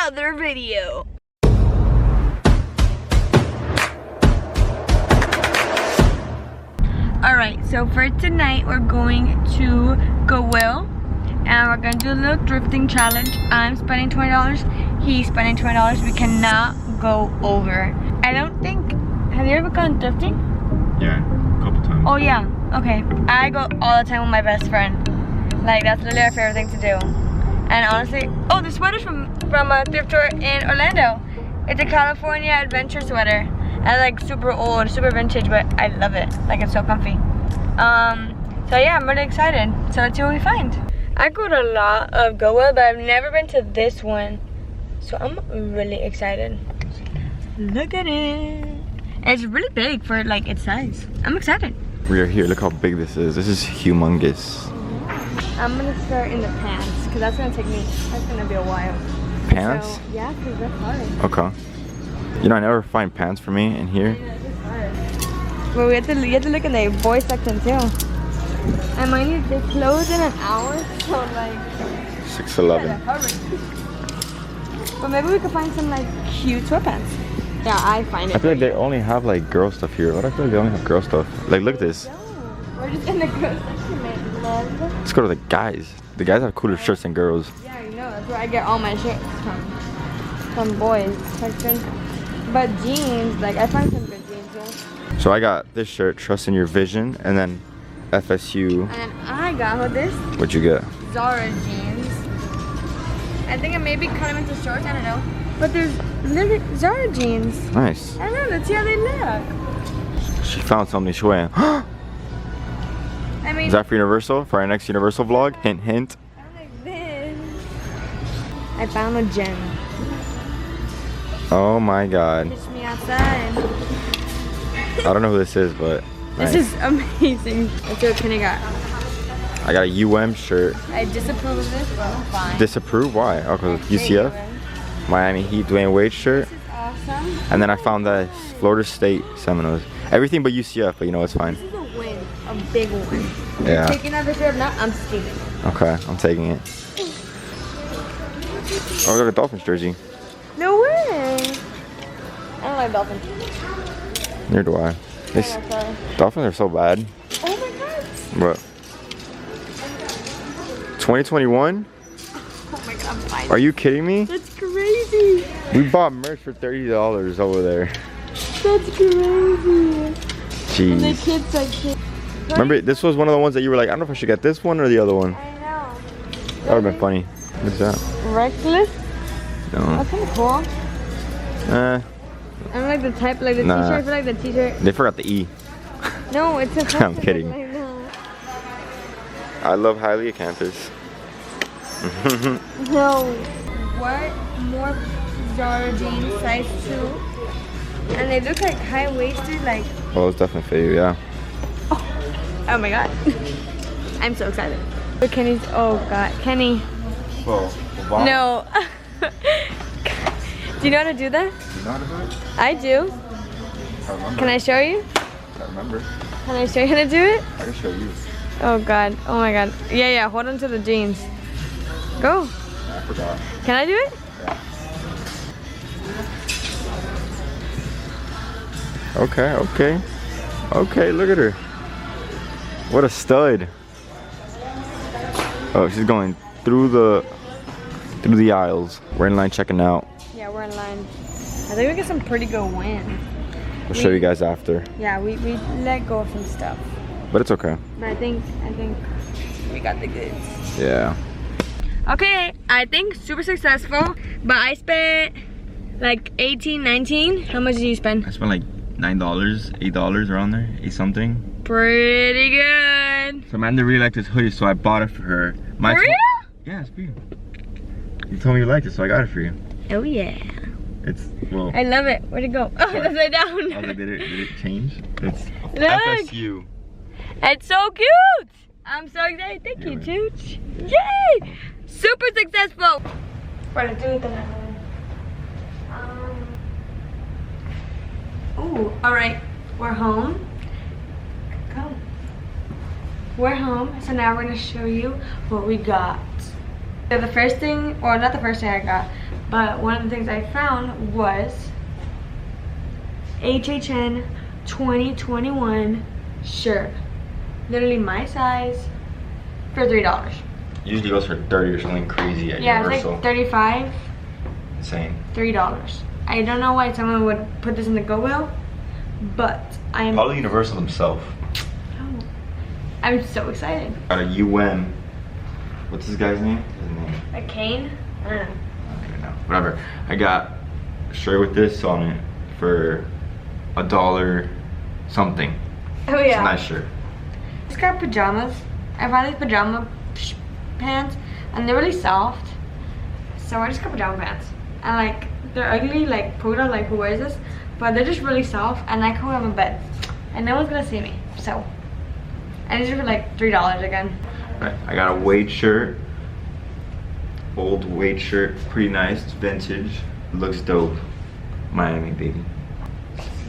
another video. Alright, so for tonight we're going to Goodwill and we're gonna do a little thrifting challenge. I'm spending $20, he's spending $20. We cannot go over. I don't think, have you ever gone thrifting? Yeah, a couple times. Oh yeah, okay. I go all the time with my best friend. Like, that's literally our favorite thing to do. And honestly, oh, the sweater's from a thrift store in Orlando. It's a California adventure sweater. And it's like super old, super vintage, but I love it. Like, it's so comfy. So yeah, I'm really excited. So let's see what we find. I go to a lot of Goodwill, but I've never been to this one. So I'm really excited. Look at it. It's really big for like its size. I'm excited. We are here. Look how big this is. This is humongous. I'm gonna start in the pants because that's gonna take me. That's gonna be a while. Pants? So, yeah, because that's hard. Okay. You know, I never find pants for me in here. Yeah, it's hard. But you have to look in the boys section too. And mind you, they close in an hour, so like. 6'11". But maybe we could find some like cute sweatpants. Yeah, I find it. I feel like they only have like girl stuff here. Why do I feel like they only have girl stuff? Like, look at this. No, we're just in the girls section, man. Love. Let's go to the guys. The guys have cooler shirts than girls. Yeah, you know, that's where I get all my shirts from boys section. But jeans, like I find some good jeans though. So I got this shirt, Trust in Your Vision, and then FSU. And I got this What'd you get? Zara jeans. I think I maybe cut them into shorts, I don't know. But there's literally Zara jeans. Nice. I don't know, let's see how they look. She found something. She went, I mean, is that for Universal? For our next Universal vlog? Hint, hint. I don't like this. I found a gem. Oh my god. Kiss me outside. I don't know who this is, but This is amazing. That's what Kenny got. I got a UM shirt. I disapprove of this, but fine. Disapprove? Why? Oh, because UCF? Miami Heat Dwayne Wade shirt. This is awesome. And then I found the Florida State Seminoles. Everything but UCF, but you know it's fine. This is a win. A big win. Yeah. Taking out the shirt, not I'm stealing. Okay, I'm taking it. Oh, look at Dolphins jersey. No way. I don't like dolphins. Neither do I. Dolphins are so bad. Oh my god. What? 2021? Oh my god, I'm fine. Are you kidding me? That's crazy. We bought merch for $30 over there. That's crazy. And the Jeez. kids like shit. Remember, this was one of the ones that you were like, I don't know if I should get this one or the other one. I know. That would have been funny. What's that? Reckless? No. That's kind of cool. I don't like the type, like the Nah. t-shirt. I feel like the t-shirt. They forgot the E. No, it's a I'm kidding. Like that. I love Hialeah campus. No. What more Zara jeans size 2? And they look like high-waisted, like. Well, it's definitely for you, yeah. Oh my god. I'm so excited. Look, Kenny's. Oh god, Kenny. Well, wow. No. Do you know how to do that? You know how to do it? I do. I remember. Can I show you? I remember. Can I show you how to do it? I can show you. Oh god. Oh my god. Yeah, yeah. Hold on to the jeans. Go. I forgot. Can I do it? Yeah. Okay, okay. Okay, look at her. What a stud. Oh, she's going through the aisles. We're in line checking out. Yeah, we're in line. I think we get some pretty good wins. We'll show you guys after. Yeah, we let go of some stuff. But it's okay. But I think we got the goods. Yeah. Okay, I think super successful, but I spent like 18, 19. How much did you spend? I spent like $9, $8 around there, 8 something. Pretty good. So Amanda really liked this hoodie, so I bought it for her. For real? Yeah, it's for you. You told me you liked it, so I got it for you. Oh yeah. It's, well. I love it. Where'd it go? Oh, it's upside down. I was like, did it change? It's Look. FSU. It's so cute. I'm so excited. Thank you, Tooch. Yay! Super successful. Para do it Ooh, all right. We're home. Go. We're home. So now we're gonna show you what we got. So the first thing, or not the first thing I got, but one of the things I found was HHN 2021 shirt. Literally my size for $3. Usually goes for 30 or something crazy at Yeah, Universal. it's like 35. Insane. $3. I don't know why someone would put this in the Goodwill, but I'm Probably Universal themselves. oh, I'm so excited. Got a UM. What's this guy's name? His name. A cane? I don't know. Okay, no. Whatever. I got a shirt with this on it for $1 something. Oh It's a yeah. nice shirt. Just got pajamas. I found these pajama pants and they're really soft. So I just got pajama pants. And like they're ugly, like polka, like who wears this? But they're just really soft and I can wear them in bed. And no one's gonna see me. So and these are for like $3 again. Right. I got a Wade shirt. Old Wade shirt. Pretty nice. It's vintage. Looks dope. Miami, baby.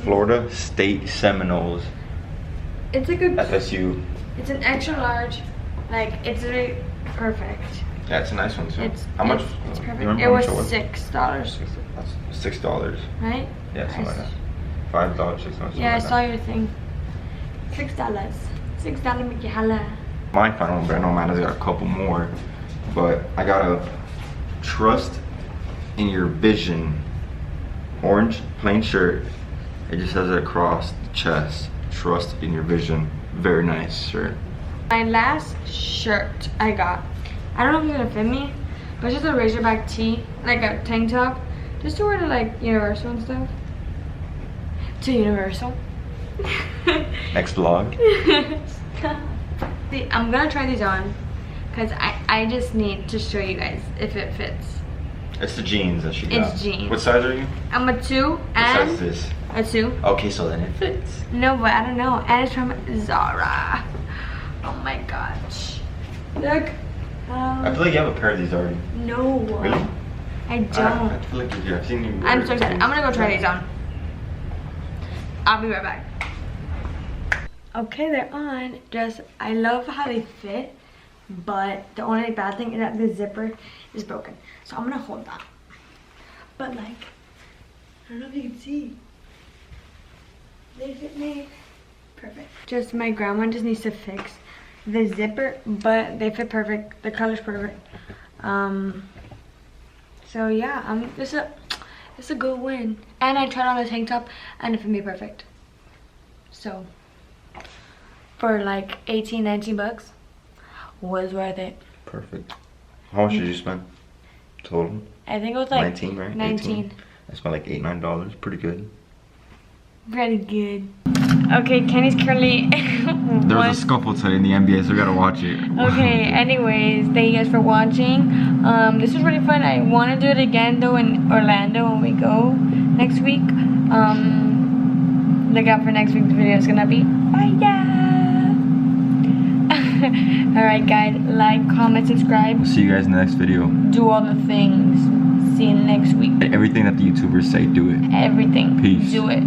Florida State Seminoles. It's a good FSU. it's an extra large. Like it's really perfect. Yeah, it's a nice one too. It's how much? It's you perfect. remember It how was much $6. That's $6. Right? Yeah, something like that. $5, $6. Yeah, I like saw that. your thing. $6. $6 make you holla. My final one, but I know mine has got a couple more. But I got a Trust in Your Vision orange plain shirt. It just says it across the chest. Trust in Your Vision. Very nice shirt. My last shirt I got, I don't know if it's gonna fit me, but it's just a razorback tee, like a tank top, just to wear to like Universal and stuff. To Universal. Next vlog. See, I'm gonna try these on, cause I just need to show you guys if it fits. It's the jeans that she got. It's jeans. What size are you? I'm a 2 What size and is this? a 2. Okay, so then it fits. No, but I don't know. And it's from Zara. Oh my gosh. Look. I feel like you have a pair of these already. No. Really? I don't. I feel like you do. I've seen you wear I'm so excited. I'm gonna go try these on. I'll be right back. Okay, they're on. Just, I love how they fit, but the only bad thing is that the zipper is broken. So I'm gonna hold that. But like, I don't know if you can see. They fit me perfect. Just my grandma just needs to fix the zipper, but they fit perfect. The color's perfect. So yeah, it's a good win. And I tried on the tank top and it fit me perfect. So for like 18, 19 bucks was worth it. Perfect. How much did you spend total? I think it was like 19, right? 19. 18. I spent like $8, $9. Pretty good. Very good. Okay, Kenny's currently There was a scuffle today in the NBA, so we gotta watch it. Okay, anyways, thank you guys for watching. This was really fun. I want to do it again though in Orlando when we go next week. Look out for next week's video. It's gonna be fire. Alright guys, like, comment, subscribe. We'll see you guys in the next video. Do all the things. See you next week. Everything that the YouTubers say, do it. Everything. Peace. Do it.